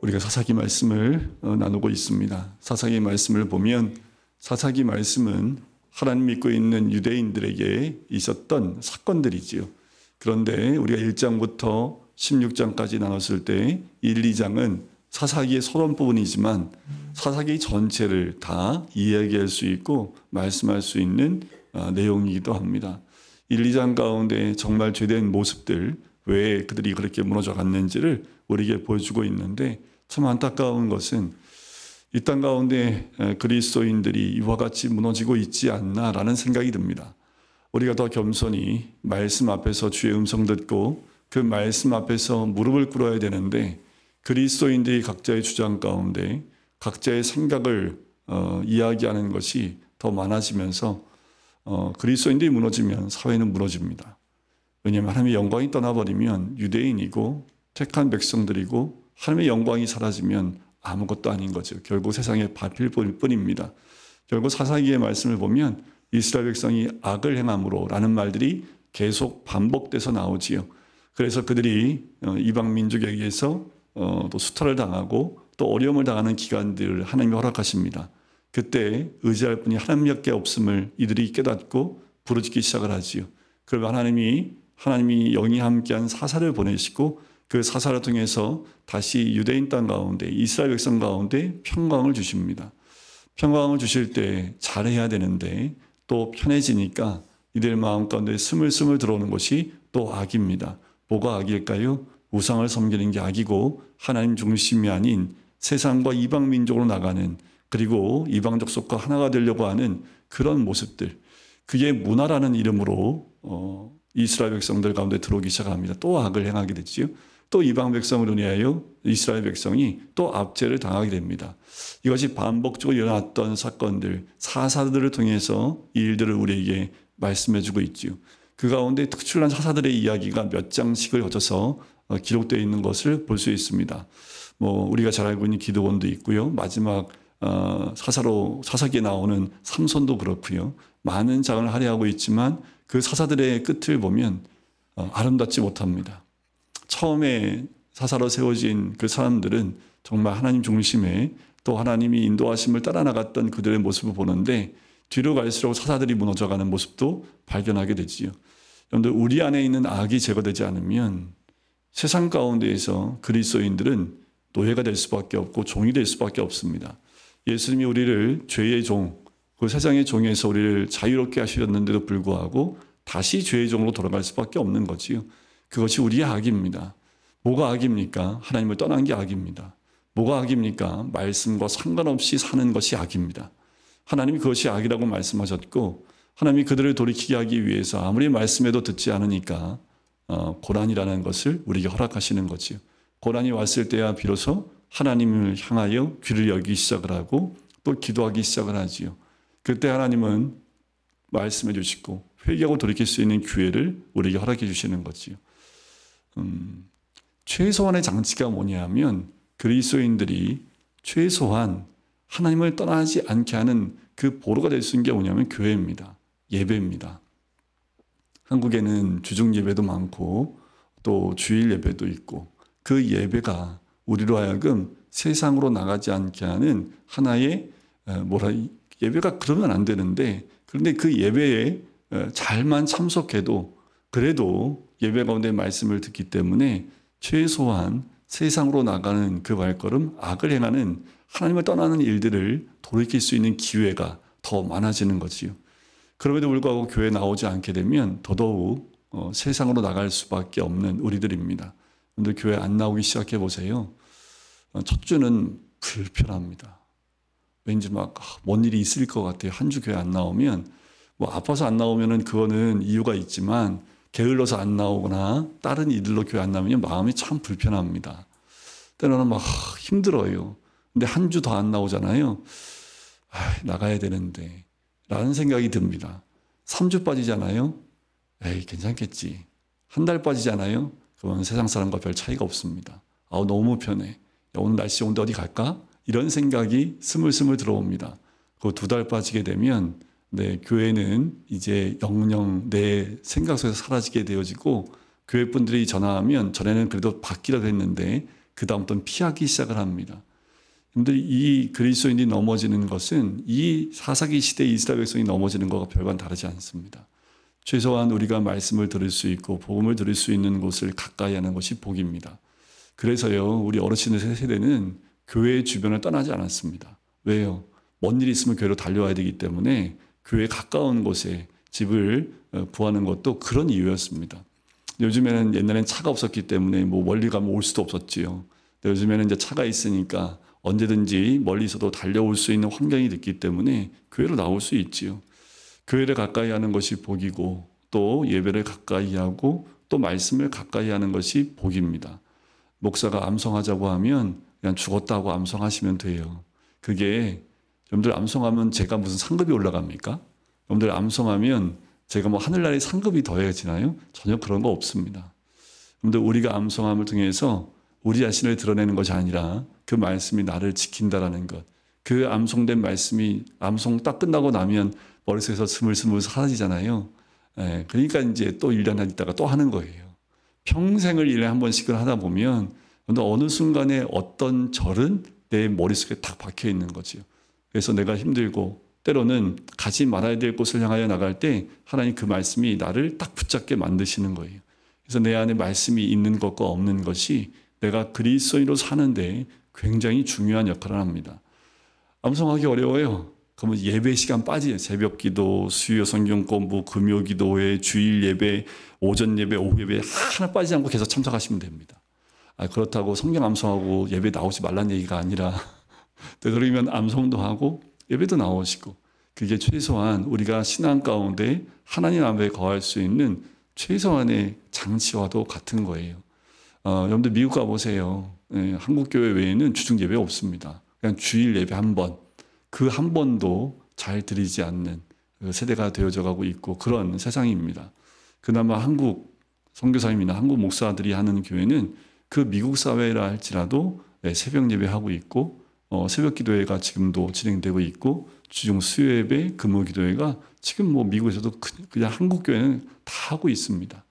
우리가 사사기 말씀을 나누고 있습니다. 사사기 말씀을 보면 사사기 말씀은 하나님 믿고 있는 유대인들에게 있었던 사건들이지요. 그런데 우리가 1장부터 16장까지 나눴을 때 1, 2장은 사사기의 서론 부분이지만 사사기 전체를 다 이야기할 수 있고 말씀할 수 있는 내용이기도 합니다. 1, 2장 가운데 정말 죄된 모습들, 왜 그들이 그렇게 무너져 갔는지를 우리에게 보여주고 있는데 참 안타까운 것은 이 땅 가운데 그리스도인들이 이와 같이 무너지고 있지 않나라는 생각이 듭니다. 우리가 더 겸손히 말씀 앞에서 주의 음성 듣고 그 말씀 앞에서 무릎을 꿇어야 되는데 그리스도인들이 각자의 주장 가운데 각자의 생각을 이야기하는 것이 더 많아지면서 그리스도인들이 무너지면 사회는 무너집니다. 왜냐하면 하나님의 영광이 떠나버리면 유대인이고 택한 백성들이고 하나님의 영광이 사라지면 아무것도 아닌 거죠. 결국 세상에 밟힐 뿐입니다. 결국 사사기의 말씀을 보면 이스라엘 백성이 악을 행함으로 라는 말들이 계속 반복돼서 나오지요. 그래서 그들이 이방 민족에 의해서 또 수탈을 당하고 또 어려움을 당하는 기간들을 하나님이 허락하십니다. 그때 의지할 분이 하나님밖에 없음을 이들이 깨닫고 부르짖기 시작을 하지요. 그러면 하나님이 영이 함께한 사사를 보내시고 그 사사를 통해서 다시 유대인 땅 가운데 이스라엘 백성 가운데 평강을 주십니다. 평강을 주실 때 잘해야 되는데 또 편해지니까 이들 마음 가운데 스물스물 들어오는 것이 또 악입니다. 뭐가 악일까요? 우상을 섬기는 게 악이고 하나님 중심이 아닌 세상과 이방 민족으로 나가는 그리고 이방 족속과 하나가 되려고 하는 그런 모습들, 그게 문화라는 이름으로 이스라엘 백성들 가운데 들어오기 시작합니다. 또 악을 행하게 되지요. 또 이방 백성을 위하여 이스라엘 백성이 또 압제를 당하게 됩니다. 이것이 반복적으로 일어났던 사건들, 사사들을 통해서 이 일들을 우리에게 말씀해주고 있지요. 그 가운데 특출난 사사들의 이야기가 몇 장씩을 거쳐서 기록되어 있는 것을 볼 수 있습니다. 우리가 잘 알고 있는 기드온도 있고요. 마지막 사사기에 나오는 삼손도 그렇고요. 많은 장을 할애하고 있지만 그 사사들의 끝을 보면 아름답지 못합니다. 처음에 사사로 세워진 그 사람들은 정말 하나님 중심에 또 하나님이 인도하심을 따라 나갔던 그들의 모습을 보는데 뒤로 갈수록 사사들이 무너져가는 모습도 발견하게 되지요. 여러분들, 우리 안에 있는 악이 제거되지 않으면 세상 가운데에서 그리스도인들은 노예가 될 수밖에 없고 종이 될 수밖에 없습니다. 예수님이 우리를 죄의 종, 그 세상의 종에서 우리를 자유롭게 하셨는데도 불구하고 다시 죄의 종으로 돌아갈 수밖에 없는 거지요. 그것이 우리의 악입니다. 뭐가 악입니까? 하나님을 떠난 게 악입니다. 뭐가 악입니까? 말씀과 상관없이 사는 것이 악입니다. 하나님이 그것이 악이라고 말씀하셨고 하나님이 그들을 돌이키게 하기 위해서 아무리 말씀해도 듣지 않으니까 고난이라는 것을 우리에게 허락하시는 거지요. 고난이 왔을 때야 비로소 하나님을 향하여 귀를 열기 시작을 하고 또 기도하기 시작을 하지요. 그때 하나님은 말씀해 주시고 회개하고 돌이킬 수 있는 기회를 우리에게 허락해 주시는 거지요. 최소한의 장치가 뭐냐면 그리스도인들이 최소한 하나님을 떠나지 않게 하는 그 보루가 될 수 있는 게 뭐냐면 교회입니다. 예배입니다. 한국에는 주중 예배도 많고 또 주일 예배도 있고 그 예배가 우리로 하여금 세상으로 나가지 않게 하는 하나의 예배가 그러면 안 되는데 그런데 그 예배에 잘만 참석해도 그래도 예배 가운데 말씀을 듣기 때문에 최소한 세상으로 나가는 그 발걸음, 악을 행하는 하나님을 떠나는 일들을 돌이킬 수 있는 기회가 더 많아지는 거지요. 그럼에도 불구하고 교회에 나오지 않게 되면 더더욱 세상으로 나갈 수밖에 없는 우리들입니다. 그런데 교회 안 나오기 시작해 보세요. 첫 주는 불편합니다. 왠지 뭔 일이 있을 것 같아요. 한 주 교회 안 나오면 아파서 안 나오면은 그거는 이유가 있지만 게을러서 안 나오거나 다른 일들로 교회 안 나오면 마음이 참 불편합니다. 때로는 힘들어요. 근데 한 주 더 안 나오잖아요. 나가야 되는데 라는 생각이 듭니다. 3주 빠지잖아요. 괜찮겠지. 한 달 빠지잖아요. 그건 세상 사람과 별 차이가 없습니다. 너무 편해. 오늘 날씨 좋은데 어디 갈까? 이런 생각이 스물스물 들어옵니다. 그 2달 빠지게 되면 교회는 이제 영영 내 생각 속에서 사라지게 되어지고 교회 분들이 전화하면 전에는 그래도 받기라도 했는데 그 다음부터는 피하기 시작을 합니다. 여러분들 이 그리스도인이 넘어지는 것은 이 사사기 시대 이스라엘 백성이 넘어지는 것과 별반 다르지 않습니다. 최소한 우리가 말씀을 들을 수 있고 복음을 들을 수 있는 곳을 가까이 하는 것이 복입니다. 그래서요, 우리 어르신의 세대는 교회 주변을 떠나지 않았습니다. 왜요? 먼 일 있으면 교회로 달려와야 되기 때문에 교회 가까운 곳에 집을 구하는 것도 그런 이유였습니다. 요즘에는 옛날엔 차가 없었기 때문에 뭐 멀리 가면 올 수도 없었지요. 요즘에는 이제 차가 있으니까 언제든지 멀리서도 달려올 수 있는 환경이 됐기 때문에 교회로 나올 수 있지요. 교회를 가까이 하는 것이 복이고 또 예배를 가까이 하고 또 말씀을 가까이 하는 것이 복입니다. 목사가 암송하자고 하면 그냥 죽었다고 암송하시면 돼요. 그게 여러분들 암송하면 제가 무슨 상급이 올라갑니까? 여러분들 암송하면 제가 뭐 하늘나라의 상급이 더해지나요? 전혀 그런 거 없습니다. 여러분들 우리가 암송함을 통해서 우리 자신을 드러내는 것이 아니라 그 말씀이 나를 지킨다라는 것. 그 암송된 말씀이 암송 딱 끝나고 나면 머릿속에서 스물스물 사라지잖아요. 그러니까 이제 또 1년 있다가 또 하는 거예요. 평생을 1년에 한 번씩을 하다 보면 어느 순간에 어떤 절은 내 머릿속에 딱 박혀 있는 거지요. 그래서 내가 힘들고 때로는 가지 말아야 될 곳을 향하여 나갈 때 하나님 그 말씀이 나를 딱 붙잡게 만드시는 거예요. 그래서 내 안에 말씀이 있는 것과 없는 것이 내가 그리스도인으로 사는데 굉장히 중요한 역할을 합니다. 암송하기 어려워요. 그러면 예배 시간 빠지요. 새벽 기도, 수요 성경 공부, 금요 기도회, 주일 예배, 오전 예배, 오후 예배 하나 빠지지 않고 계속 참석하시면 됩니다. 그렇다고 성경 암송하고 예배 나오지 말란 얘기가 아니라 되도록이면 암송도 하고 예배도 나오시고 그게 최소한 우리가 신앙 가운데 하나님 앞에 거할 수 있는 최소한의 장치와도 같은 거예요. 여러분들 미국 가보세요. 한국 교회 외에는 주중 예배 없습니다. 그냥 주일 예배 한 번. 그 한 번도 잘 드리지 않는 세대가 되어져 가고 있고 그런 세상입니다. 그나마 한국 선교사님이나 한국 목사들이 하는 교회는 그 미국 사회라 할지라도 새벽 예배하고 있고 새벽 기도회가 지금도 진행되고 있고 주중 수요 예배, 금요 기도회가 지금 뭐 미국에서도 그냥 한국 교회는 다 하고 있습니다.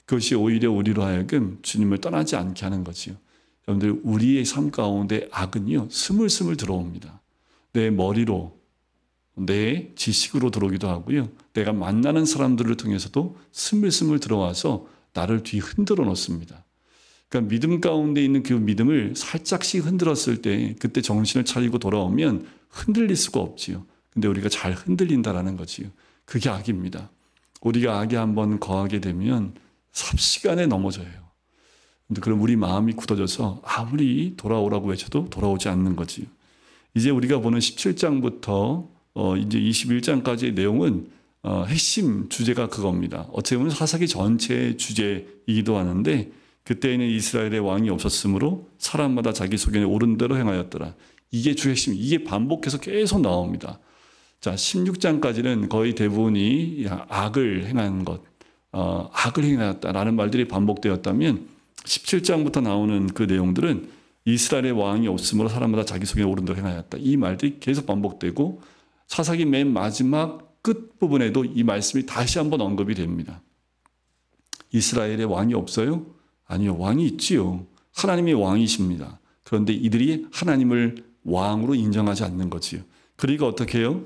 그것이 오히려 우리로 하여금 주님을 떠나지 않게 하는 거지요. 여러분들 우리의 삶 가운데 악은요 스물스물 들어옵니다. 내 머리로 내 지식으로 들어오기도 하고요. 내가 만나는 사람들을 통해서도 스물스물 들어와서 나를 뒤흔들어 놓습니다. 그러니까 믿음 가운데 있는 그 믿음을 살짝씩 흔들었을 때 그때 정신을 차리고 돌아오면 흔들릴 수가 없지요. 근데 우리가 잘 흔들린다라는 거지요. 그게 악입니다. 우리가 악에 한번 거하게 되면 삽시간에 넘어져요. 근데 그럼 우리 마음이 굳어져서 아무리 돌아오라고 외쳐도 돌아오지 않는 거지요. 이제 우리가 보는 17장부터 이제 21장까지의 내용은 핵심 주제가 그겁니다. 어떻게 보면 사사기 전체의 주제이기도 하는데 그때에는 이스라엘의 왕이 없었으므로 사람마다 자기 소견에 옳은 대로 행하였더라. 이게 주 핵심, 이게 반복해서 계속 나옵니다. 자, 16장까지는 거의 대부분이 악을 행한 것, 악을 행하였다라는 말들이 반복되었다면 17장부터 나오는 그 내용들은 이스라엘의 왕이 없으므로 사람마다 자기 소견에 옳은 대로 행하였다. 이 말들이 계속 반복되고 사사기 맨 마지막 끝부분에도 이 말씀이 다시 한번 언급이 됩니다. 이스라엘의 왕이 없어요? 아니요, 왕이 있지요. 하나님이 왕이십니다. 그런데 이들이 하나님을 왕으로 인정하지 않는 거지요. 그러니까 어떻게 해요?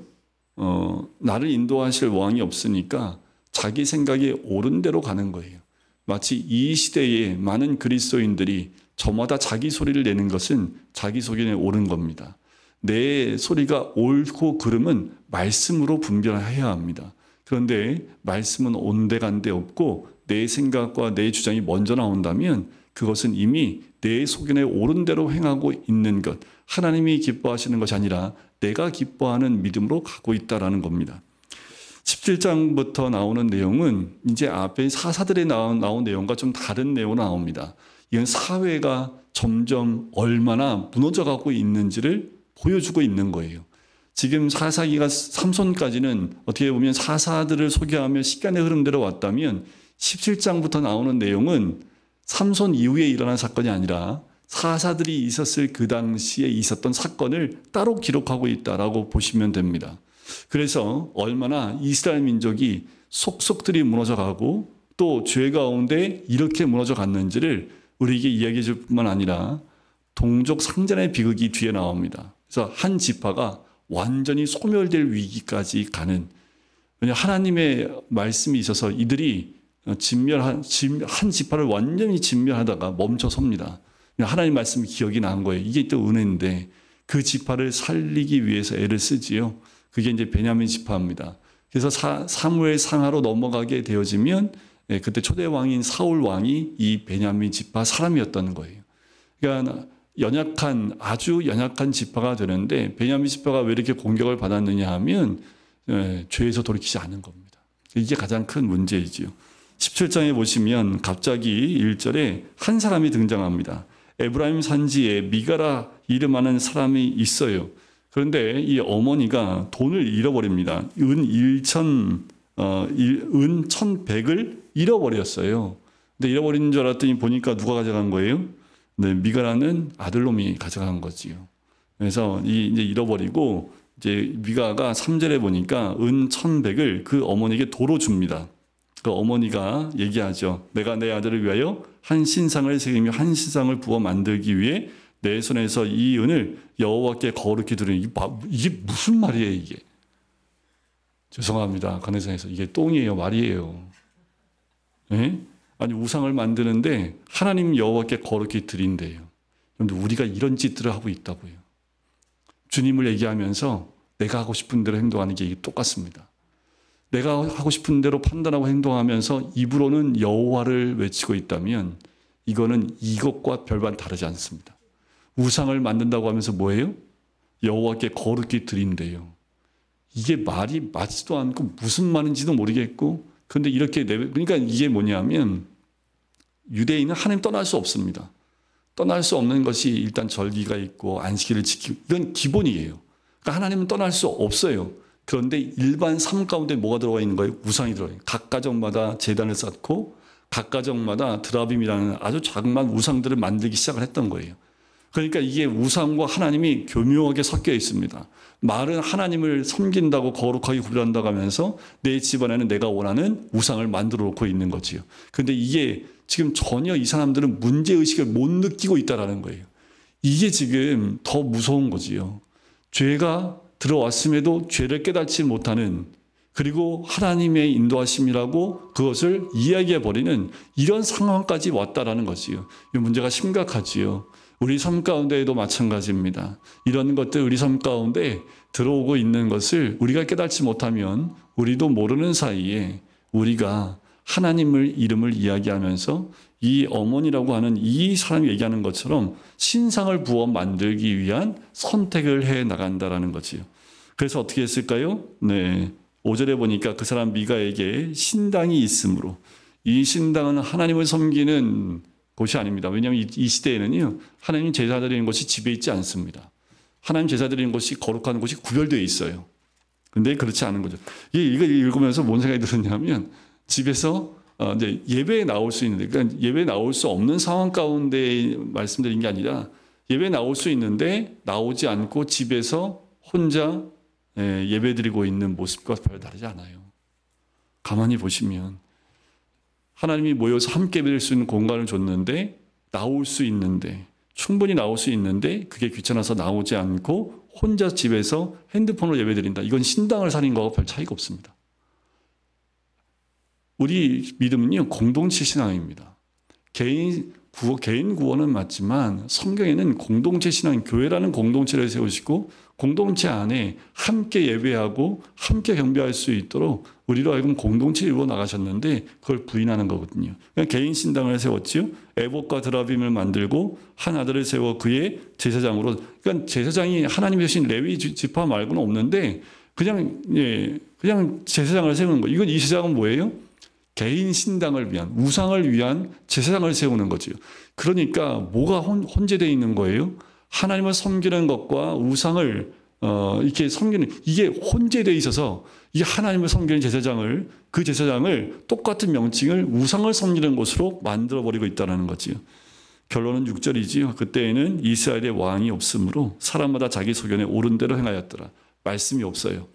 나를 인도하실 왕이 없으니까 자기 생각에 옳은 대로 가는 거예요. 마치 이 시대에 많은 그리스도인들이 저마다 자기 소리를 내는 것은 자기 소견에 옳은 겁니다. 내 소리가 옳고 그름은 말씀으로 분별해야 합니다. 그런데 말씀은 온데간데 없고 내 생각과 내 주장이 먼저 나온다면 그것은 이미 내 소견에 옳은 대로 행하고 있는 것, 하나님이 기뻐하시는 것이 아니라 내가 기뻐하는 믿음으로 가고 있다라는 겁니다. 17장부터 나오는 내용은 이제 앞에 사사들에 나온 내용과 좀 다른 내용으로 나옵니다. 이건 사회가 점점 얼마나 무너져가고 있는지를 보여주고 있는 거예요. 지금 사사기가 삼손까지는 어떻게 보면 사사들을 소개하며 시간의 흐름대로 왔다면 17장부터 나오는 내용은 삼손 이후에 일어난 사건이 아니라 사사들이 있었을 그 당시에 있었던 사건을 따로 기록하고 있다라고 보시면 됩니다. 그래서 얼마나 이스라엘 민족이 속속들이 무너져가고 또 죄 가운데 이렇게 무너져 갔는지를 우리에게 이야기해 줄 뿐만 아니라 동족 상잔의 비극이 뒤에 나옵니다. 그래서 한 지파가 완전히 소멸될 위기까지 가는, 왜냐하면 하나님의 말씀이 있어서 이들이 한 지파를 완전히 진멸하다가 멈춰 섭니다. 하나님 말씀이 기억이 난 거예요. 이게 또 은혜인데 그 지파를 살리기 위해서 애를 쓰지요. 그게 이제 베냐민 지파입니다. 그래서 사무엘 상하로 넘어가게 되어지면 그때 초대 왕인 사울 왕이 이 베냐민 지파 사람이었던 거예요. 그러니까 아주 연약한 지파가 되는데 베냐민 지파가 왜 이렇게 공격을 받았느냐 하면 죄에서 돌이키지 않은 겁니다. 이게 가장 큰 문제이지요. 17장에 보시면 갑자기 1절에 한 사람이 등장합니다. 에브라임 산지에 미가라 이름하는 사람이 있어요. 그런데 이 어머니가 돈을 잃어버립니다. 은 1,100을 잃어버렸어요. 근데 잃어버린 줄 알았더니 보니까 누가 가져간 거예요? 네, 미가라는 아들놈이 가져간 거지요. 그래서 이제 잃어버리고 이제 미가가 3절에 보니까 은 1,100을 그 어머니에게 도로 줍니다. 그 어머니가 얘기하죠. 내가 내 아들을 위하여 한 신상을 새기며 한 신상을 부어 만들기 위해 내 손에서 이 은을 여호와께 거룩히 드리니 이게 무슨 말이에요 이게? 죄송합니다. 관해상에서 이게 똥이에요 말이에요. 네? 아니 우상을 만드는데 하나님 여호와께 거룩히 드린대요. 그런데 우리가 이런 짓들을 하고 있다고요. 주님을 얘기하면서 내가 하고 싶은 대로 행동하는 게 이게 똑같습니다. 내가 하고 싶은 대로 판단하고 행동하면서 입으로는 여호와를 외치고 있다면 이거는 이것과 별반 다르지 않습니다. 우상을 만든다고 하면서 뭐예요? 여호와께 거룩히 드린대요. 이게 말이 맞지도 않고 무슨 말인지도 모르겠고 그런데 이렇게 그러니까 이게 뭐냐면 유대인은 하나님 떠날 수 없습니다. 떠날 수 없는 것이 일단 절기가 있고 안식일을 지키고 이건 기본이에요. 그러니까 하나님은 떠날 수 없어요. 그런데 일반 삶 가운데 뭐가 들어가 있는 거예요? 우상이 들어가요. 각 가정마다 제단을 쌓고 각 가정마다 드라빔이라는 아주 자그마한 우상들을 만들기 시작을 했던 거예요. 그러니까 이게 우상과 하나님이 교묘하게 섞여 있습니다. 말은 하나님을 섬긴다고 거룩하게 구별한다고 하면서 내 집안에는 내가 원하는 우상을 만들어 놓고 있는 거지요. 그런데 이게 지금 전혀 이 사람들은 문제의식을 못 느끼고 있다는 거예요. 이게 지금 더 무서운 거지요. 죄가 들어왔음에도 죄를 깨닫지 못하는 그리고 하나님의 인도하심이라고 그것을 이야기해버리는 이런 상황까지 왔다라는 것이요. 이 문제가 심각하지요. 우리 삶 가운데에도 마찬가지입니다. 이런 것들 우리 삶 가운데 들어오고 있는 것을 우리가 깨닫지 못하면 우리도 모르는 사이에 우리가 하나님을 이름을 이야기하면서 이 어머니라고 하는 이 사람이 얘기하는 것처럼 신상을 부어 만들기 위한 선택을 해 나간다라는 거지요. 그래서 어떻게 했을까요? 네, 5절에 보니까 그 사람 미가에게 신당이 있으므로 이 신당은 하나님을 섬기는 곳이 아닙니다. 왜냐하면 이 시대에는요 하나님 제사 드리는 곳이 집에 있지 않습니다. 하나님 제사 드리는 곳이 거룩한 곳이 구별되어 있어요. 그런데 그렇지 않은 거죠. 이거 읽으면서 뭔 생각이 들었냐면 집에서 이제 예배에 나올 수 있는데, 그러니까 예배에 나올 수 없는 상황 가운데 말씀드린 게 아니라 예배에 나올 수 있는데 나오지 않고 집에서 혼자 예배드리고 있는 모습과 별 다르지 않아요. 가만히 보시면 하나님이 모여서 함께 예배드릴 수 있는 공간을 줬는데 나올 수 있는데 충분히 나올 수 있는데 그게 귀찮아서 나오지 않고 혼자 집에서 핸드폰으로 예배드린다. 이건 신당을 살인 거하고 별 차이가 없습니다. 우리 믿음은요 공동체 신앙입니다. 개인 구원은 맞지만 성경에는 공동체 신앙, 교회라는 공동체를 세우시고 공동체 안에 함께 예배하고 함께 경배할 수 있도록 우리로 하여금 공동체를 이루어 나가셨는데 그걸 부인하는 거거든요. 그러니까 개인 신당을 세웠지요. 에봇과 드라빔을 만들고 한 아들을 세워 그의 제사장으로, 그러니까 제사장이 하나님의 신 레위 지파 말고는 없는데 그냥 제사장을 세우는 거예요. 이 제사장은 뭐예요? 개인 신당을 위한, 우상을 위한 제사장을 세우는 거죠. 그러니까 뭐가 혼재되어 있는 거예요? 하나님을 섬기는 것과 우상을 이렇게 섬기는, 이게 혼재되어 있어서 이 하나님을 섬기는 제사장을, 그 제사장을 똑같은 명칭을 우상을 섬기는 곳으로 만들어버리고 있다는 거지요. 결론은 6절이지요. 그때에는 이스라엘의 왕이 없으므로 사람마다 자기 소견에 옳은 대로 행하였더라. 말씀이 없어요.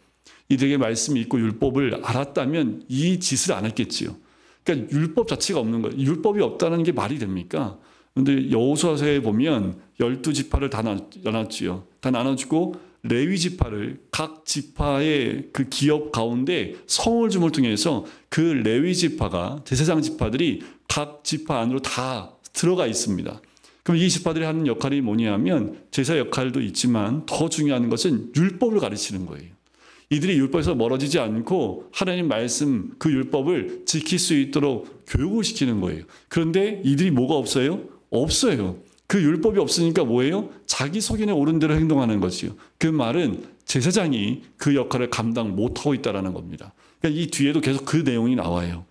이들에게 말씀이 있고 율법을 알았다면 이 짓을 안 했겠지요. 그러니까 율법 자체가 없는 거예요. 율법이 없다는 게 말이 됩니까? 그런데 여호수아서에 보면 12지파를 다 나눴지요. 다 나눠주고 레위 지파를 각 지파의 그 기업 가운데 성을 통해서 그 레위 지파가 제사장 지파들이 각 지파 안으로 다 들어가 있습니다. 그럼 이 지파들이 하는 역할이 뭐냐면 제사 역할도 있지만 더 중요한 것은 율법을 가르치는 거예요. 이들이 율법에서 멀어지지 않고 하나님 말씀 그 율법을 지킬 수 있도록 교육을 시키는 거예요. 그런데 이들이 뭐가 없어요? 없어요. 그 율법이 없으니까 뭐예요? 자기 속인에 옳은 대로 행동하는 거지요. 그 말은 제사장이 그 역할을 감당 못하고 있다는 겁니다. 그러니까 이 뒤에도 계속 그 내용이 나와요.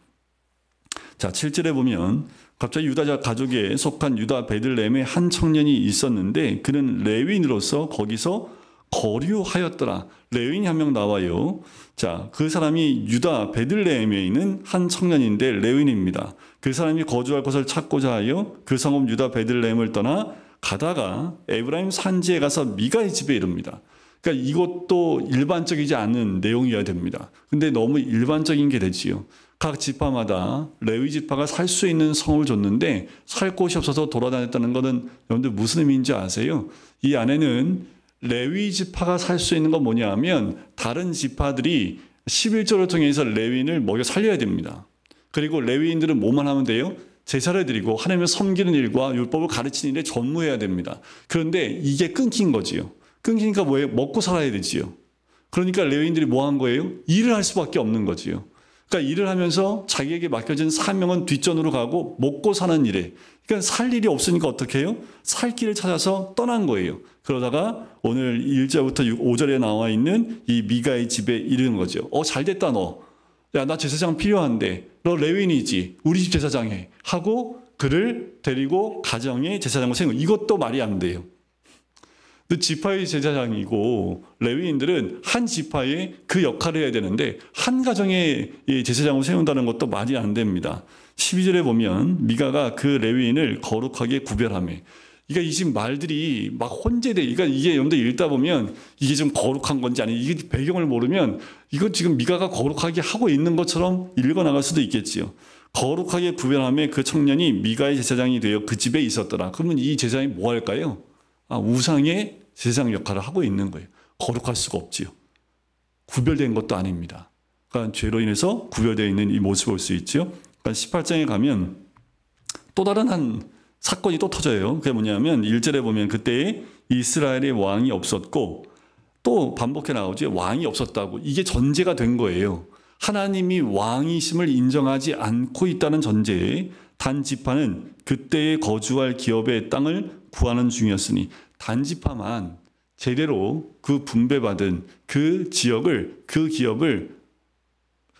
자, 7절에 보면 갑자기 유다 가족에 속한 유다 베들레헴에 한 청년이 있었는데 그는 레위인으로서 거기서 거류하였더라. 레위인이 한 명 나와요. 자, 그 사람이 유다 베들레헴에 있는 한 청년인데 레위인입니다. 그 사람이 거주할 곳을 찾고자 하여 그 성읍 유다 베들레헴을 떠나 가다가 에브라임 산지에 가서 미가의 집에 이릅니다. 그러니까 이것도 일반적이지 않은 내용이어야 됩니다. 근데 너무 일반적인 게 되지요. 각 지파마다 레위 지파가 살 수 있는 성을 줬는데 살 곳이 없어서 돌아다녔다는 것은 여러분들 무슨 의미인지 아세요? 이 안에는 레위 지파가 살 수 있는 건 뭐냐 하면 다른 지파들이 11조를 통해서 레위인을 먹여 살려야 됩니다. 그리고 레위인들은 뭐만 하면 돼요? 제사를 드리고 하나님을 섬기는 일과 율법을 가르치는 일에 전무해야 됩니다. 그런데 이게 끊긴 거지요. 끊기니까 뭐예요? 먹고 살아야 되지요. 그러니까 레위인들이 뭐 한 거예요? 일을 할 수밖에 없는 거지요. 그러니까 일을 하면서 자기에게 맡겨진 사명은 뒷전으로 가고 먹고 사는 일에, 그러니까 살 일이 없으니까 어떻게 해요? 살 길을 찾아서 떠난 거예요. 그러다가 오늘 1절부터 5절에 나와 있는 이 미가의 집에 이르는 거죠. 잘 됐다 너. 야, 나 제사장 필요한데 너 레위인이지. 우리 집 제사장 해. 하고 그를 데리고 가정의 제사장을 세우고, 이것도 말이 안 돼요. 지파의 제사장이고 레위인들은 한 지파의 그 역할을 해야 되는데 한 가정의 제사장을 세운다는 것도 말이 안 됩니다. 12절에 보면 미가가 그 레위인을 거룩하게 구별하며, 그러니까 이 지금 말들이 막 혼재돼. 그러니까 이게 여러분들 읽다 보면 이게 좀 거룩한 건지 아니, 이게 배경을 모르면 이건 지금 미가가 거룩하게 하고 있는 것처럼 읽어 나갈 수도 있겠지요. 거룩하게 구별하며 그 청년이 미가의 제사장이 되어 그 집에 있었더라. 그러면 이 제사장이 뭐 할까요? 우상의 제사장 역할을 하고 있는 거예요. 거룩할 수가 없지요. 구별된 것도 아닙니다. 그러니까 죄로 인해서 구별되어 있는 이 모습을 볼 수 있죠. 그러니까 18장에 가면 또 다른 한 사건이 또 터져요. 그게 뭐냐면 1절에 보면 그때 이스라엘의 왕이 없었고, 또 반복해 나오죠. 왕이 없었다고. 이게 전제가 된 거예요. 하나님이 왕이심을 인정하지 않고 있다는 전제에 단 지파는 그때에 거주할 기업의 땅을 구하는 중이었으니, 단 지파만 제대로 그 분배받은 그 기업을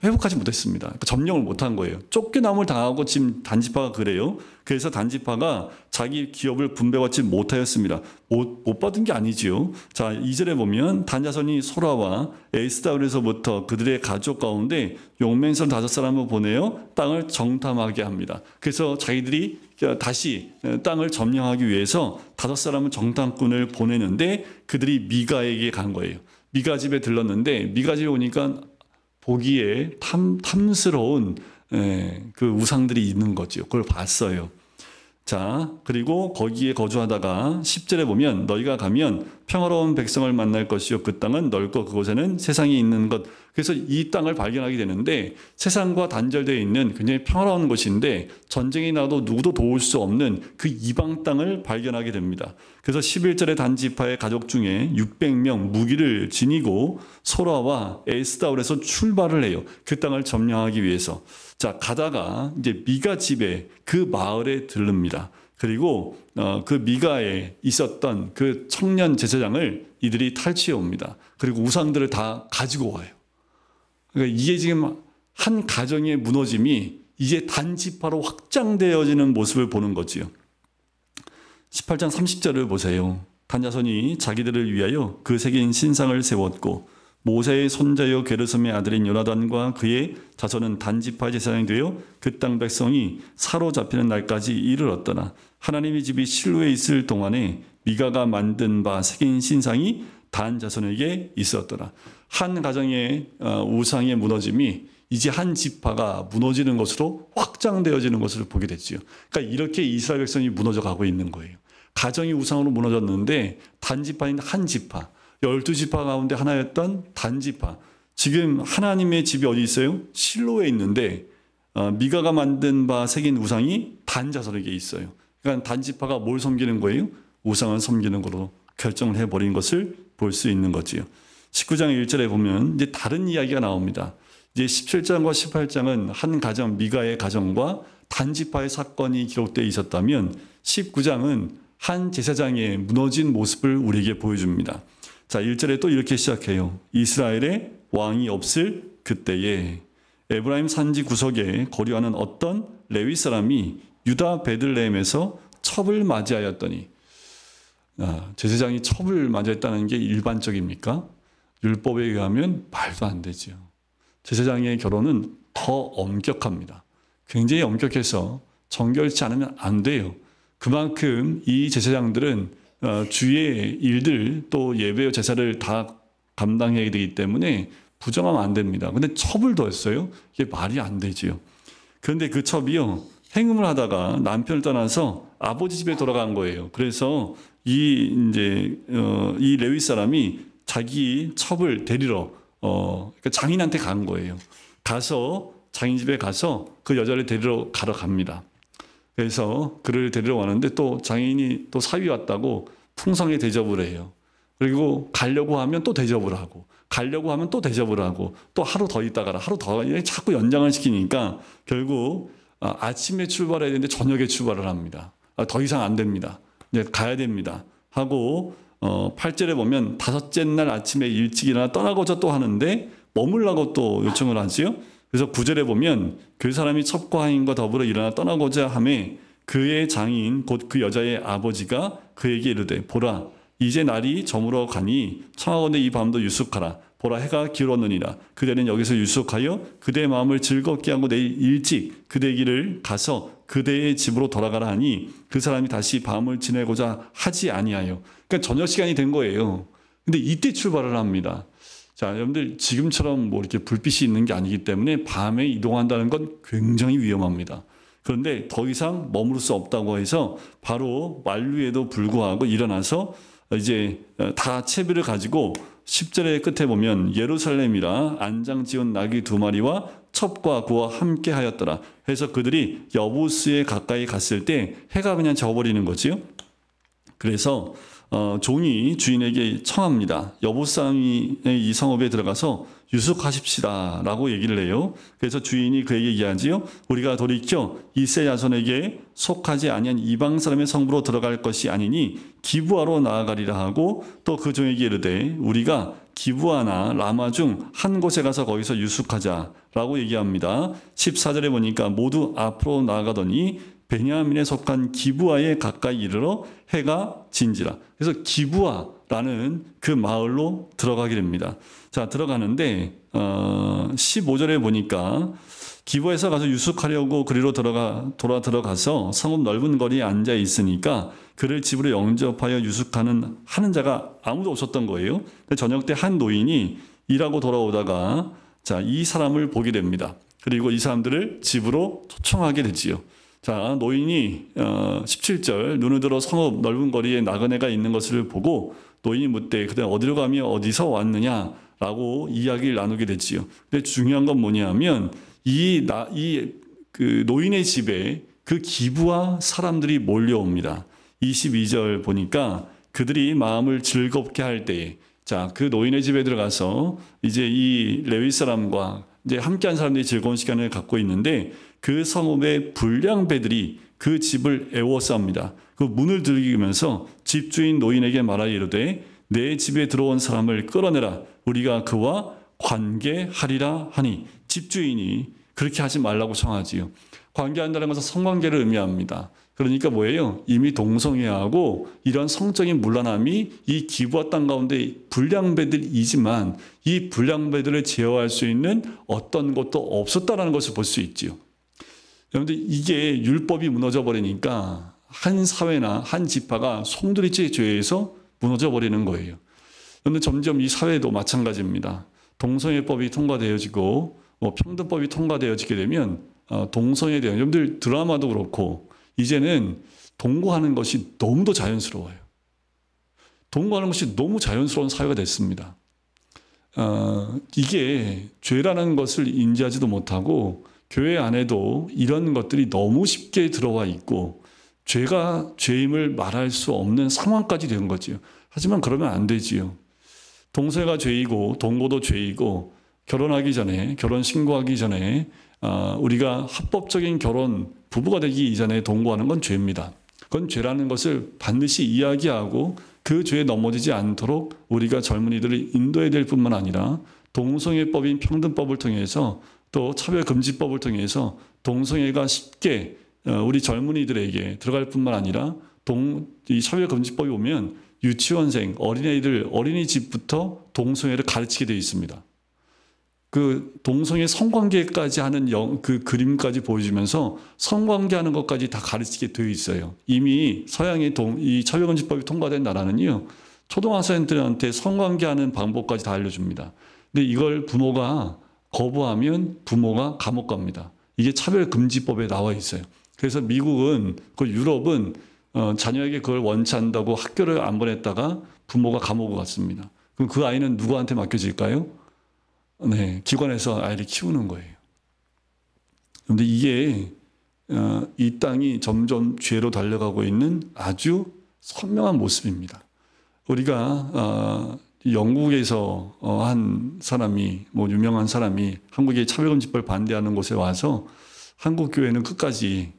회복하지 못했습니다. 그러니까 점령을 못한 거예요. 쫓겨남을 당하고 지금 단지파가 그래요. 그래서 단지파가 자기 기업을 분배받지 못하였습니다. 못 받은 게 아니지요. 자, 2절에 보면 단자손이 소라와 에스다울에서부터 그들의 가족 가운데 용맹선 5사람을 보내어 땅을 정탐하게 합니다. 그래서 자기들이 다시 땅을 점령하기 위해서 5사람은 정탐꾼을 보내는데 그들이 미가에게 간 거예요. 미가 집에 들렀는데 미가 집에 오니까 보기에 탐스러운 그 우상들이 있는 거죠. 그걸 봤어요. 자, 그리고 거기에 거주하다가 10절에 보면 너희가 가면 평화로운 백성을 만날 것이요 그 땅은 넓고 그곳에는 세상이 있는 것. 그래서 이 땅을 발견하게 되는데 세상과 단절되어 있는 굉장히 평화로운 곳인데 전쟁이 나도 누구도 도울 수 없는 그 이방 땅을 발견하게 됩니다. 그래서 11절에 단지파의 가족 중에 600명 무기를 지니고 소라와 에스다울에서 출발을 해요. 그 땅을 점령하기 위해서. 자, 가다가 이제 미가 집에 그 마을에 들릅니다. 그리고 그 미가에 있었던 그 청년 제사장을 이들이 탈취해 옵니다. 그리고 우상들을 다 가지고 와요. 그러니까 이게 지금 한 가정의 무너짐이 이제 단지파로 확장되어지는 모습을 보는 거지요. 18장 30절을 보세요. 단자손이 자기들을 위하여 그 새긴 신상을 세웠고 모세의 손자여 게르솜의 아들인 요나단과 그의 자손은 단지파 제사장이 되어 그 땅 백성이 사로잡히는 날까지 이르렀더라. 하나님의 집이 실로에 있을 동안에 미가가 만든 바 새긴 신상이 단 자손에게 있었더라. 한 가정의 우상의 무너짐이 이제 한 지파가 무너지는 것으로 확장되어지는 것을 보게 됐지요. 그러니까 이렇게 이스라엘 백성이 무너져 가고 있는 거예요. 가정이 우상으로 무너졌는데 단지파인 한 지파, 12지파 가운데 하나였던 단지파. 지금 하나님의 집이 어디 있어요? 실로에 있는데 미가가 만든 바 새긴 우상이 단자손에게 있어요. 그러니까 단지파가 뭘 섬기는 거예요? 우상을 섬기는 거로 결정을 해버린 것을 볼 수 있는 거지요. 19장 1절에 보면 이제 다른 이야기가 나옵니다. 이제 17장과 18장은 한 가정, 미가의 가정과 단지파의 사건이 기록되어 있었다면 19장은 한 제사장의 무너진 모습을 우리에게 보여줍니다. 자, 1절에 또 이렇게 시작해요. 이스라엘에 왕이 없을 그때에 에브라임 산지 구석에 거류하는 어떤 레위 사람이 유다 베들레헴에서 첩을 맞이하였더니, 제사장이 첩을 맞이했다는 게 일반적입니까? 율법에 의하면 말도 안 되죠. 제사장의 결혼은 더 엄격합니다. 굉장히 엄격해서 정결치 않으면 안 돼요. 그만큼 이 제사장들은 주의 일들 또 예배 제사를 다 감당해야 되기 때문에 부정하면 안 됩니다. 근데 첩을 뒀어요? 이게 말이 안 되지요. 그런데 그 첩이요, 행음을 하다가 남편을 떠나서 아버지 집에 돌아간 거예요. 그래서 이 레위 사람이 자기 첩을 데리러 그러니까 장인한테 간 거예요. 가서 장인 집에 가서 그 여자를 데리러 갑니다. 그래서 그를 데리러 왔는데 또 장인이 또 사위 왔다고 풍성하게 대접을 해요. 그리고 가려고 하면 또 대접을 하고, 가려고 하면 또 대접을 하고, 또 하루 더 있다가 하루 더 자꾸 연장을 시키니까 결국 아침에 출발해야 되는데 저녁에 출발을 합니다. 더 이상 안 됩니다. 이제 가야 됩니다. 하고 8절에 보면 다섯째 날 아침에 일찍 일어나 떠나고자 또 하는데 머물라고 또 요청을 하지요. 그래서 9절에 보면 그 사람이 첩과 하인과 더불어 일어나 떠나고자 하매 그의 장인 곧 그 여자의 아버지가 그에게 이르되 보라 이제 날이 저물어 가니 청하건대 이 밤도 유숙하라. 보라 해가 기울었느니라. 그대는 여기서 유숙하여 그대의 마음을 즐겁게 하고 내일 일찍 그대 길을 가서 그대의 집으로 돌아가라 하니 그 사람이 다시 밤을 지내고자 하지 아니하여. 그러니까 저녁 시간이 된 거예요. 근데 이때 출발을 합니다. 자, 여러분들 지금처럼 뭐 이렇게 불빛이 있는 게 아니기 때문에 밤에 이동한다는 건 굉장히 위험합니다. 그런데 더 이상 머무를 수 없다고 해서 바로 만류에도 불구하고 일어나서 이제 다 채비를 가지고 10절의 끝에 보면 예루살렘이라 안장 지은 나귀 2마리와 첩과 그와 함께 하였더라. 그래서 그들이 여부스에 가까이 갔을 때 해가 그냥 져버리는 거지요. 그래서 종이 주인에게 청합니다. 여부스의 이 성읍에 들어가서 유숙하십시다 라고 얘기를 해요. 그래서 주인이 그에게 얘기하지요. 우리가 돌이켜 이세 야손에게 속하지 아니한 이방 사람의 성부로 들어갈 것이 아니니 기브아로 나아가리라 하고 또 그 종에게 이르되 우리가 기브아나 라마 중 한 곳에 가서 거기서 유숙하자 라고 얘기합니다. 14절에 보니까 모두 앞으로 나아가더니 베냐민에 속한 기브아에 가까이 이르러 해가 진지라. 그래서 기브아라는 그 마을로 들어가게 됩니다. 자, 들어가는데 15절에 보니까 기브아에서 가서 유숙하려고 그리로 돌아 들어가서 성읍 넓은 거리에 앉아 있으니까 그를 집으로 영접하여 유숙하는 하는 자가 아무도 없었던 거예요. 저녁 때 한 노인이 일하고 돌아오다가 자, 이 사람을 보게 됩니다. 그리고 이 사람들을 집으로 초청하게 되지요. 자, 노인이 17절 눈을 들어 성읍 넓은 거리에 나그네가 있는 것을 보고 노인이 묻되 그대 어디로 가며 어디서 왔느냐라고 이야기를 나누게 되지요. 근데 중요한 건 뭐냐면 그 노인의 집에 그 기브아 사람들이 몰려옵니다. 22절 보니까 그들이 마음을 즐겁게 할 때에 자, 그 노인의 집에 들어가서 이제 이 레위 사람과 이제 함께한 사람들이 즐거운 시간을 갖고 있는데 그 성읍의 불량배들이 그 집을 애워쌉니다. 그 문을 들이면서 집주인 노인에게 말하여 이르되 내 집에 들어온 사람을 끌어내라. 우리가 그와 관계하리라 하니 집주인이 그렇게 하지 말라고 청하지요. 관계한다는 것은 성관계를 의미합니다. 그러니까 뭐예요? 이미 동성애하고 이런 성적인 문란함이 이 기브아 땅 가운데 불량배들이지만 이 불량배들을 제어할 수 있는 어떤 것도 없었다는 것을 볼 수 있지요. 여러분들 이게 율법이 무너져 버리니까 한 사회나 한 지파가 송두리째 죄에서 무너져 버리는 거예요. 그런데 점점 이 사회도 마찬가지입니다. 동성애법이 통과되어지고 평등법이 통과되어지게 되면 동성애에 대한 여러분들 드라마도 그렇고 이제는 동거하는 것이 너무도 자연스러워요. 동거하는 것이 너무 자연스러운 사회가 됐습니다. 이게 죄라는 것을 인지하지도 못하고 교회 안에도 이런 것들이 너무 쉽게 들어와 있고 죄가 죄임을 말할 수 없는 상황까지 된 거지요. 하지만 그러면 안 되지요. 동서가 죄이고 동거도 죄이고 결혼하기 전에 결혼 신고하기 전에 우리가 합법적인 결혼 부부가 되기 이전에 동거하는 건 죄입니다. 그건 죄라는 것을 반드시 이야기하고 그 죄에 넘어지지 않도록 우리가 젊은이들을 인도해야 될 뿐만 아니라 동성애법인 평등법을 통해서 또 차별금지법을 통해서 동성애가 쉽게 우리 젊은이들에게 들어갈 뿐만 아니라 이 차별금지법이 오면 유치원생, 어린애들, 어린이집부터 동성애를 가르치게 되어 있습니다. 그 동성애 성관계까지 하는 그 그림까지 보여주면서 성관계하는 것까지 다 가르치게 되어 있어요. 이미 서양의 이 차별금지법이 통과된 나라는요, 초등학생들한테 성관계하는 방법까지 다 알려줍니다. 근데 이걸 부모가 거부하면 부모가 감옥 갑니다. 이게 차별금지법에 나와 있어요. 그래서 미국은, 유럽은 자녀에게 그걸 원치 않는다고 학교를 안 보냈다가 부모가 감옥을 갔습니다. 그럼 그 아이는 누구한테 맡겨질까요? 네, 기관에서 아이를 키우는 거예요. 그런데 이게 이 땅이 점점 죄로 달려가고 있는 아주 선명한 모습입니다. 우리가 영국에서 한 사람이, 유명한 사람이 한국의 차별금지법을 반대하는 곳에 와서 한국 교회는 끝까지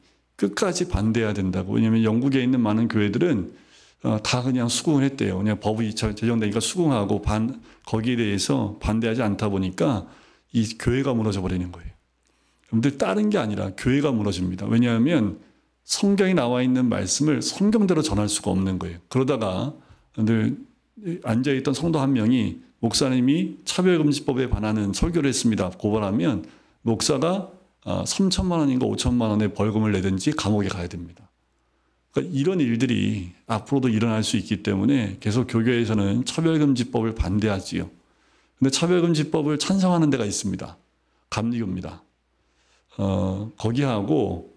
반대해야 된다고. 왜냐하면 영국에 있는 많은 교회들은 다 그냥 수긍을 했대요. 그냥 법이 제정되니까 수긍하고 거기에 대해서 반대하지 않다 보니까 이 교회가 무너져 버리는 거예요. 여러분들 다른 게 아니라 교회가 무너집니다. 왜냐하면 성경에 나와 있는 말씀을 성경대로 전할 수가 없는 거예요. 그러다가 늘 앉아있던 성도 한 명이 목사님이 차별금지법에 반하는 설교를 했습니다. 고발하면 목사가 3천만 원인가 5천만 원의 벌금을 내든지 감옥에 가야 됩니다. 그러니까 이런 일들이 앞으로도 일어날 수 있기 때문에 계속 교교에서는 차별금지법을 반대하지요. 근데 차별금지법을 찬성하는 데가 있습니다. 감리교입니다. 거기하고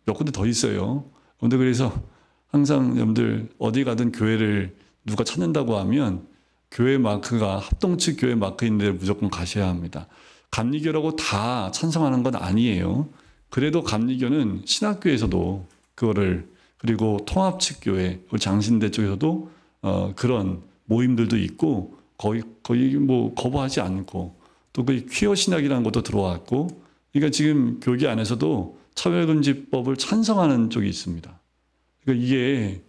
몇 군데 더 있어요. 근데 그래서 항상 여러분들 어디 가든 교회를 누가 찾는다고 하면 교회 마크가 합동측 교회 마크인 데 무조건 가셔야 합니다. 감리교라고 다 찬성하는 건 아니에요. 그래도 감리교는 신학교에서도 그거를, 그리고 통합측 교회, 장신대 쪽에서도 그런 모임들도 있고 거의 거부하지 않고, 또 그 퀴어 신학이라는 것도 들어왔고, 그러니까 지금 교계 안에서도 차별금지법을 찬성하는 쪽이 있습니다. 그러니까 이게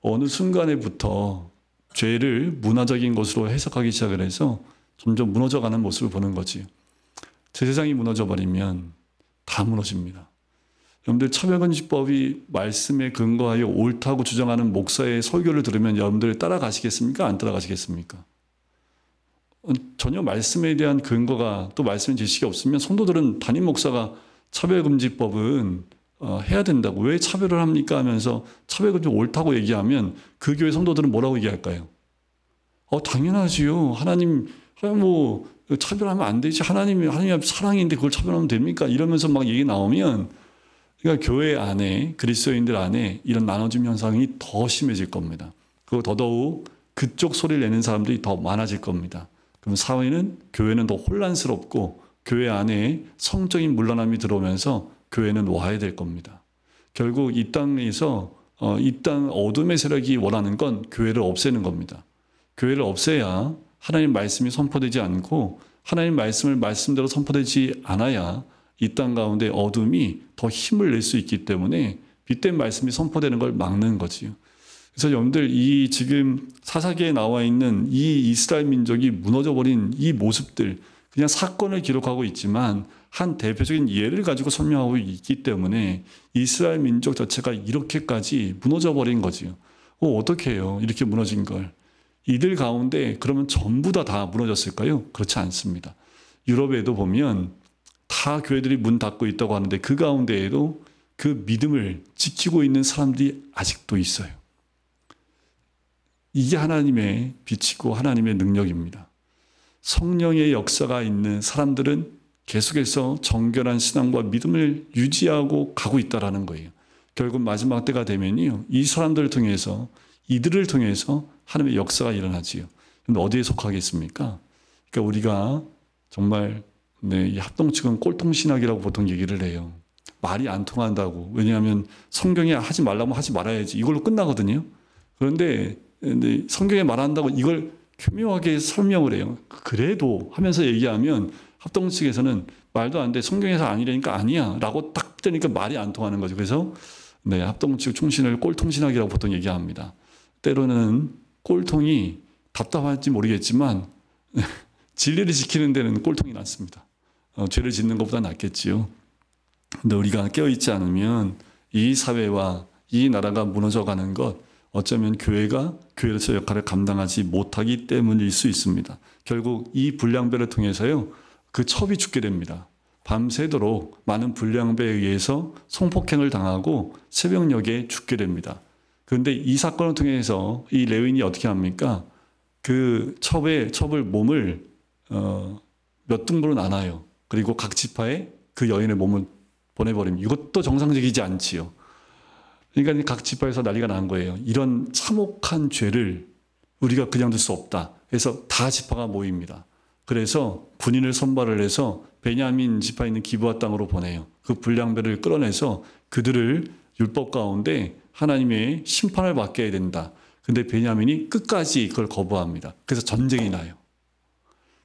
어느 순간에부터 죄를 문화적인 것으로 해석하기 시작을 해서 점점 무너져가는 모습을 보는 거지. 제 세상이 무너져 버리면 다 무너집니다. 여러분들 차별금지법이 말씀에 근거하여 옳다고 주장하는 목사의 설교를 들으면 여러분들 따라가시겠습니까? 안 따라가시겠습니까? 전혀 말씀에 대한 근거가, 또 말씀의 지식이 없으면 성도들은 담임 목사가 차별금지법은 해야 된다고, 왜 차별을 합니까? 하면서 차별금지 옳다고 얘기하면 그 교회 성도들은 뭐라고 얘기할까요? 당연하지요. 하나님 차별하면 안 되지. 하나님이 사랑인데 그걸 차별하면 됩니까? 이러면서 막 얘기 나오면, 그러니까 교회 안에, 그리스도인들 안에 이런 나눠짐 현상이 더 심해질 겁니다. 그리고 더더욱 그쪽 소리를 내는 사람들이 더 많아질 겁니다. 그럼 사회는, 교회는 더 혼란스럽고 교회 안에 성적인 문란함이 들어오면서 교회는 와야 될 겁니다. 결국 이 땅에서 이 땅 어둠의 세력이 원하는 건 교회를 없애는 겁니다. 교회를 없애야 하나님 말씀이 선포되지 않고, 하나님 말씀을 말씀대로 선포되지 않아야 이 땅 가운데 어둠이 더 힘을 낼 수 있기 때문에 빛된 말씀이 선포되는 걸 막는 거지요. 그래서 여러분들 이 지금 사사기에 나와 있는 이 이스라엘 민족이 무너져버린 이 모습들, 그냥 사건을 기록하고 있지만 한 대표적인 예를 가지고 설명하고 있기 때문에 이스라엘 민족 자체가 이렇게까지 무너져버린 거지요. 어떻게 해요? 이렇게 무너진 걸. 이들 가운데 그러면 전부 다 무너졌을까요? 그렇지 않습니다. 유럽에도 보면 다 교회들이 문 닫고 있다고 하는데 그 가운데에도 그 믿음을 지키고 있는 사람들이 아직도 있어요. 이게 하나님의 빛이고 하나님의 능력입니다. 성령의 역사가 있는 사람들은 계속해서 정결한 신앙과 믿음을 유지하고 가고 있다는 거예요. 결국 마지막 때가 되면요, 이 사람들을 통해서, 이들을 통해서 하나님의 역사가 일어나지요. 근데 어디에 속하겠습니까? 그러니까 우리가 정말 이 합동측은 꼴통신학이라고 보통 얘기를 해요. 말이 안 통한다고. 왜냐하면 성경에 하지 말라면 하지 말아야지. 이걸로 끝나거든요. 그런데 성경에 말한다고 이걸 교묘하게 설명을 해요. 그래도 하면서 얘기하면 합동 측에서는 말도 안 돼. 성경에서 아니라니까 아니야. 라고 딱 되니까 말이 안 통하는 거죠. 그래서 합동 측 충신을 꼴통신학이라고 보통 얘기합니다. 때로는 꼴통이 답답할지 모르겠지만 진리를 지키는 데는 꼴통이 낫습니다. 죄를 짓는 것보다 낫겠지요. 근데 우리가 깨어있지 않으면 이 사회와 이 나라가 무너져가는 것, 어쩌면 교회가 교회로서 역할을 감당하지 못하기 때문일 수 있습니다. 결국 이 불량배를 통해서요, 그 첩이 죽게 됩니다. 밤새도록 많은 불량배에 의해서 성폭행을 당하고 새벽녘에 죽게 됩니다. 그런데 이 사건을 통해서 이 레위인이 어떻게 합니까? 그 첩을 몸을 몇 등분으로 나눠요. 그리고 각 지파에 그 여인의 몸을 보내버립니다. 이것도 정상적이지 않지요. 그러니까 각 지파에서 난리가 난 거예요. 이런 참혹한 죄를 우리가 그냥 둘 수 없다. 그래서 다 지파가 모입니다. 그래서 군인을 선발을 해서 베냐민 지파에 있는 기브아 땅으로 보내요. 그 불량배를 끌어내서 그들을 율법 가운데 하나님의 심판을 받게 해야 된다. 근데 베냐민이 끝까지 그걸 거부합니다. 그래서 전쟁이 나요.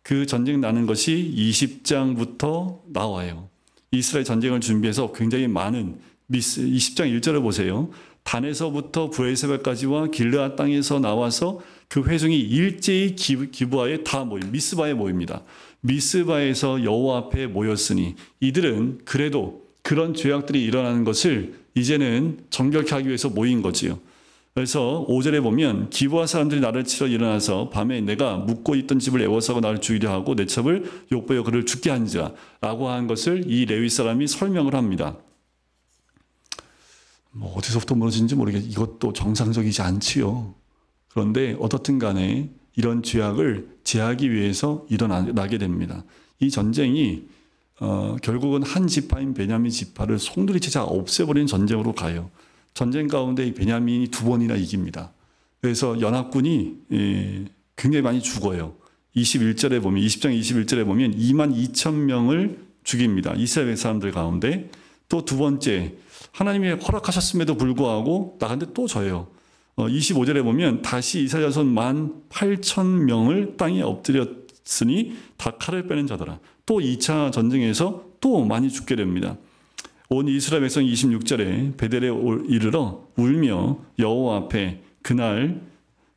그 전쟁 나는 것이 20장부터 나와요. 이스라엘 전쟁을 준비해서 굉장히 많은 20장 1절을 보세요. 단에서부터 브에세바까지와 길르앗 땅에서 나와서 그 회중이 일제히 기브아에 다 미스바에 모입니다. 미스바에서 여호와 앞에 모였으니 이들은 그래도 그런 죄악들이 일어나는 것을 이제는 정결케 하기 위해서 모인 거지요. 그래서 5절에 보면 기브아 사람들이 나를 치러 일어나서 밤에 내가 묵고 있던 집을 애워싸고 나를 죽이려 하고 내 첩을 욕보여 그를 죽게 한지라 라고 한 것을 이 레위 사람이 설명을 합니다. 어디서부터 무너진지 모르겠어요. 이것도 정상적이지 않지요. 그런데 어떻든 간에 이런 죄악을 제하기 위해서 일어나게 됩니다. 이 전쟁이 결국은 한 지파인 베냐민 지파를 송두리째 없애버리는 전쟁으로 가요. 전쟁 가운데 이 베냐민이 2번이나 이깁니다. 그래서 연합군이 굉장히 많이 죽어요. 21절에 보면 20장 21절에 보면 22,000명을 죽입니다. 이스라엘 사람들 가운데. 또 두 번째, 하나님이 허락하셨음에도 불구하고 나간데 또 져요. 25절에 보면 다시 이스라엘 자손 18,000명을 땅에 엎드렸으니 다 칼을 빼는 자더라. 또 2차 전쟁에서 또 많이 죽게 됩니다. 온 이스라엘 백성 26절에 베델에 이르러 울며 여호와 앞에 그날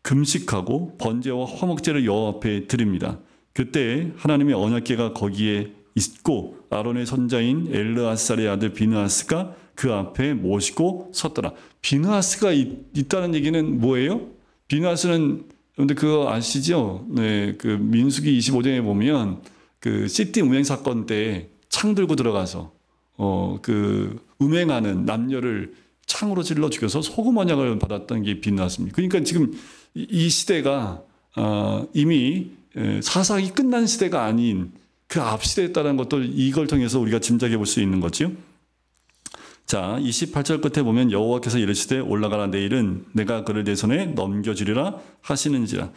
금식하고 번제와 화목제를 여호와 앞에 드립니다. 그때 하나님의 언약궤가 거기에 있고 아론의 손자인 엘르아살의 아들 비느하스가 그 앞에 모시고 섰더라. 비느하스가 있다는 얘기는 뭐예요? 비느하스는 근데 그거 아시죠? 네, 그 민수기 25장에 보면 그 시티 음행 사건 때 창 들고 들어가서 그 음행하는 남녀를 창으로 찔러 죽여서 소금 언약을 받았던 게 비느하스입니다. 그러니까 지금 이 시대가 이미 사사기 끝난 시대가 아닌 그 앞 시대였다는 것도 이걸 통해서 우리가 짐작해 볼 수 있는 거죠. 자, 28절 끝에 보면 여호와께서 이르시되 올라가라 내일은 내가 그를 내 손에 넘겨주리라 하시는지라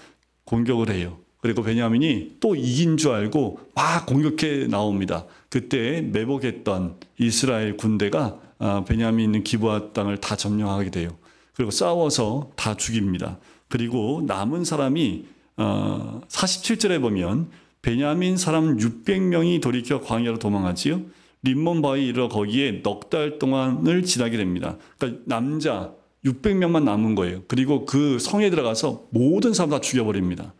공격을 해요. 그리고 베냐민이 또 이긴 줄 알고 막 공격해 나옵니다. 그때 매복했던 이스라엘 군대가 베냐민 있는 기브아 땅을 다 점령하게 돼요. 그리고 싸워서 다 죽입니다. 그리고 남은 사람이 47절에 보면 베냐민 사람 600명이 돌이켜 광야로 도망하지요. 림몬 바위에 이르러 거기에 넉 달 동안을 지나게 됩니다. 그러니까 남자 600명만 남은 거예요. 그리고 그 성에 들어가서 모든 사람 다 죽여버립니다.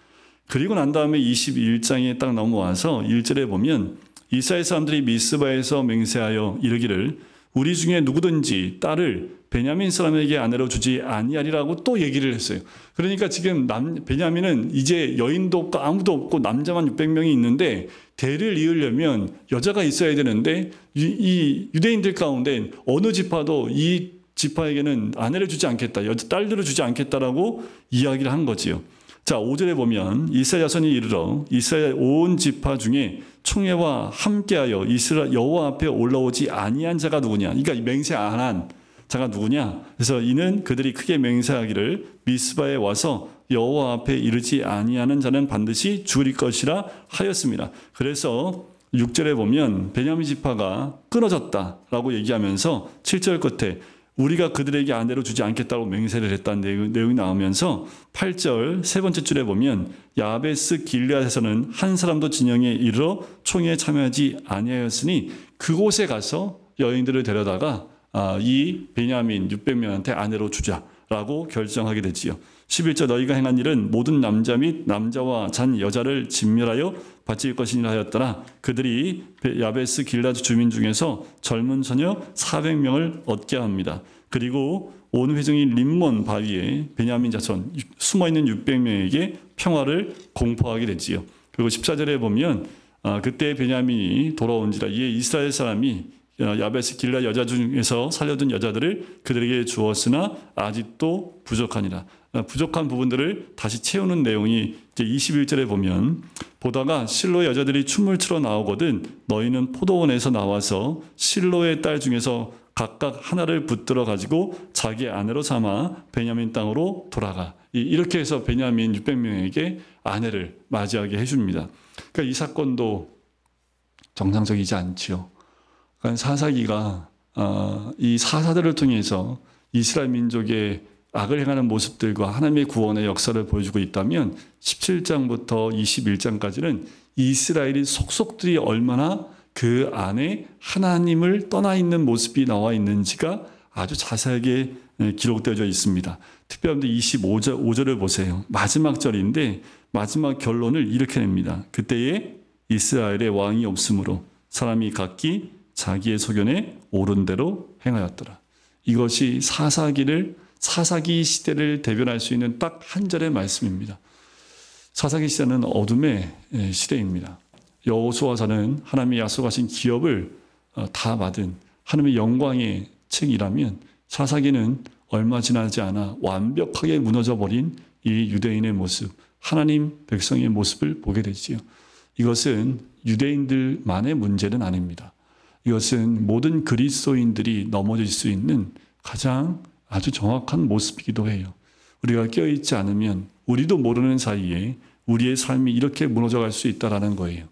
그리고 난 다음에 21장에 딱 넘어와서 1절에 보면 이스라엘 사람들이 미스바에서 맹세하여 이르기를 우리 중에 누구든지 딸을 베냐민 사람에게 아내로 주지 아니하리라고 또 얘기를 했어요. 그러니까 지금 베냐민은 이제 여인도 없고 아무도 없고 남자만 600명이 있는데 대를 이으려면 여자가 있어야 되는데 이 유대인들 가운데 어느 지파도 이 지파에게는 아내를 주지 않겠다, 딸들을 주지 않겠다라고 이야기를 한 거지요. 자, 5절에 보면 이스라엘 자손이 이르러 이스라엘 온 지파 중에 총회와 함께하여 이스라엘 여호와 앞에 올라오지 아니한 자가 누구냐? 그러니까 맹세 안 한 자가 누구냐? 그래서 이는 그들이 크게 맹세하기를 미스바에 와서 여호와 앞에 이르지 아니하는 자는 반드시 죽을 것이라 하였습니다. 그래서 6절에 보면 베냐민 지파가 끊어졌다라고 얘기하면서 7절 끝에 우리가 그들에게 아내로 주지 않겠다고 맹세를 했다는 내용이 나오면서 8절 세 번째 줄에 보면 야베스 길앗에서는 한 사람도 진영에 이르러 총회에 참여하지 아니하였으니 그곳에 가서 여인들을 데려다가 이 베냐민 600명한테 아내로 주자라고 결정하게 되지요. 11절 너희가 행한 일은 모든 남자 및 남자와 잔 여자를 진멸하여 바칠 것이니라 하였더라. 그들이 야베스 길앗 주민 중에서 젊은 처녀 400명을 얻게 합니다. 그리고 온 회중이 림몬 바위에 베냐민 자손 숨어있는 600명에게 평화를 공포하게 되지요. 그리고 14절에 보면 그때 베냐민이 돌아온지라 이에 이스라엘 사람이 야베스 길앗 여자 중에서 살려둔 여자들을 그들에게 주었으나 아직도 부족하니라. 부족한 부분들을 다시 채우는 내용이 이제 21절에 보면 보다가 실로의 여자들이 춤을 추러 나오거든 너희는 포도원에서 나와서 실로의 딸 중에서 각각 하나를 붙들어 가지고 자기 아내로 삼아 베냐민 땅으로 돌아가. 이렇게 해서 베냐민 600명에게 아내를 맞이하게 해줍니다. 그러니까 이 사건도 정상적이지 않지요. 그러니까 사사기가 이 사사들을 통해서 이스라엘 민족의 악을 행하는 모습들과 하나님의 구원의 역사를 보여주고 있다면 17장부터 21장까지는 이스라엘이 속속들이 얼마나 그 안에 하나님을 떠나 있는 모습이 나와 있는지가 아주 자세하게 기록되어 있습니다. 특별히 25절을 보세요. 마지막 절인데 마지막 결론을 이렇게 냅니다. 그때에 이스라엘의 왕이 없으므로 사람이 각기 자기의 소견에 옳은 대로 행하였더라. 이것이 사사기 시대를 대변할 수 있는 딱 한 절의 말씀입니다. 사사기 시대는 어둠의 시대입니다. 여호수아서는 하나님의 약속하신 기업을 다 받은 하나님의 영광의 책이라면 사사기는 얼마 지나지 않아 완벽하게 무너져버린 이 유대인의 모습, 하나님 백성의 모습을 보게 되지요. 이것은 유대인들만의 문제는 아닙니다. 이것은 모든 그리스도인들이 넘어질 수 있는 가장 아주 정확한 모습이기도 해요. 우리가 깨어있지 않으면 우리도 모르는 사이에 우리의 삶이 이렇게 무너져갈 수 있다는 거예요.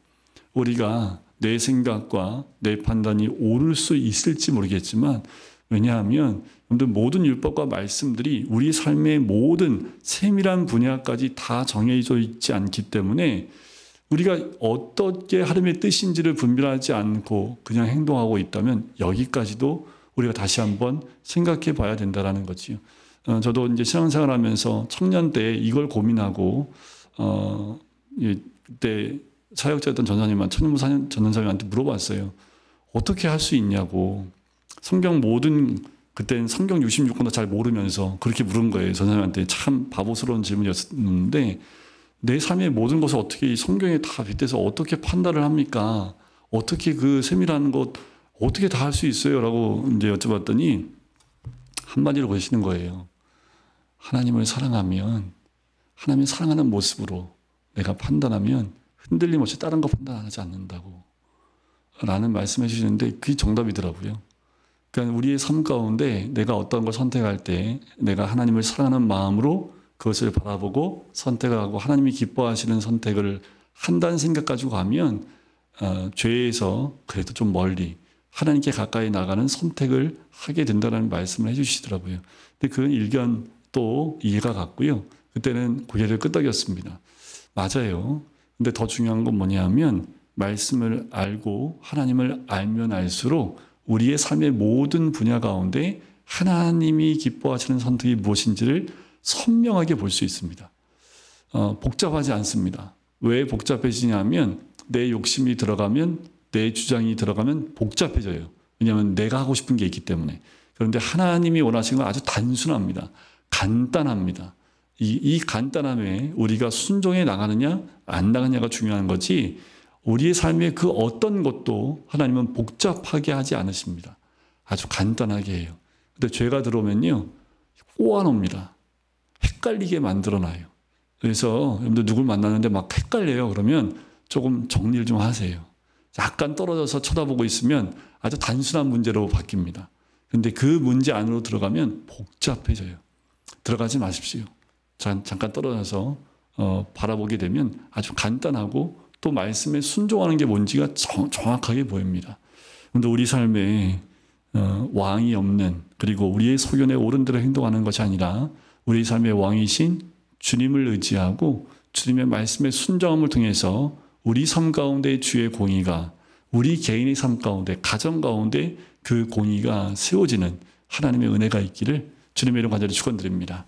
우리가 내 생각과 내 판단이 옳을 수 있을지 모르겠지만 왜냐하면 모든 율법과 말씀들이 우리 삶의 모든 세밀한 분야까지 다 정해져 있지 않기 때문에 우리가 어떻게 하나님의 뜻인지를 분별하지 않고 그냥 행동하고 있다면 여기까지도 우리가 다시 한번 생각해 봐야 된다는 거지요. 저도 이제 신앙생활 하면서 청년 때 이걸 고민하고 그때 사역자였던 전사님한 천문부 전사님한테 물어봤어요. 어떻게 할 수 있냐고. 성경 그때는 성경 66권도 잘 모르면서 그렇게 물은 거예요. 전사님한테 참 바보스러운 질문이었는데 내 삶의 모든 것을 어떻게 성경에 다 빗대서 어떻게 판단을 합니까? 어떻게 그 세밀한 것 어떻게 다 할 수 있어요? 라고 이제 여쭤봤더니 한마디로 그러시는 거예요. 하나님을 사랑하면 하나님을 사랑하는 모습으로 내가 판단하면 흔들림 없이 다른 거 판단하지 않는다고 라는 말씀해 주시는데 그게 정답이더라고요. 그러니까 우리의 삶 가운데 내가 어떤 걸 선택할 때 내가 하나님을 사랑하는 마음으로 그것을 바라보고 선택하고 하나님이 기뻐하시는 선택을 한다는 생각 가지고 가면 죄에서 그래도 좀 멀리 하나님께 가까이 나가는 선택을 하게 된다는 말씀을 해주시더라고요. 근데 그 일견 또 이해가 갔고요. 그때는 고개를 끄덕였습니다. 맞아요. 근데 더 중요한 건 뭐냐면 말씀을 알고 하나님을 알면 알수록 우리의 삶의 모든 분야 가운데 하나님이 기뻐하시는 선택이 무엇인지를 선명하게 볼 수 있습니다. 복잡하지 않습니다. 왜 복잡해지냐면 내 욕심이 들어가면 내 주장이 들어가면 복잡해져요. 왜냐하면 내가 하고 싶은 게 있기 때문에. 그런데 하나님이 원하시는 건 아주 단순합니다. 간단합니다. 이 간단함에 우리가 순종해 나가느냐 안 나가느냐가 중요한 거지 우리의 삶의 그 어떤 것도 하나님은 복잡하게 하지 않으십니다. 아주 간단하게 해요. 근데 죄가 들어오면요 꼬아놓습니다. 헷갈리게 만들어놔요. 그래서 여러분들 누굴 만나는데 막 헷갈려요. 그러면 조금 정리를 좀 하세요. 약간 떨어져서 쳐다보고 있으면 아주 단순한 문제로 바뀝니다. 그런데 그 문제 안으로 들어가면 복잡해져요. 들어가지 마십시오. 잠깐 떨어져서 바라보게 되면 아주 간단하고 또 말씀에 순종하는 게 뭔지가 정확하게 보입니다. 그런데 우리 삶에 왕이 없는, 그리고 우리의 소견에 옳은 대로 행동하는 것이 아니라 우리 삶의 왕이신 주님을 의지하고 주님의 말씀에 순종함을 통해서 우리 삶 가운데 주의 공의가, 우리 개인의 삶 가운데, 가정 가운데 그 공의가 세워지는 하나님의 은혜가 있기를 주님의 이름 간절히 축원드립니다.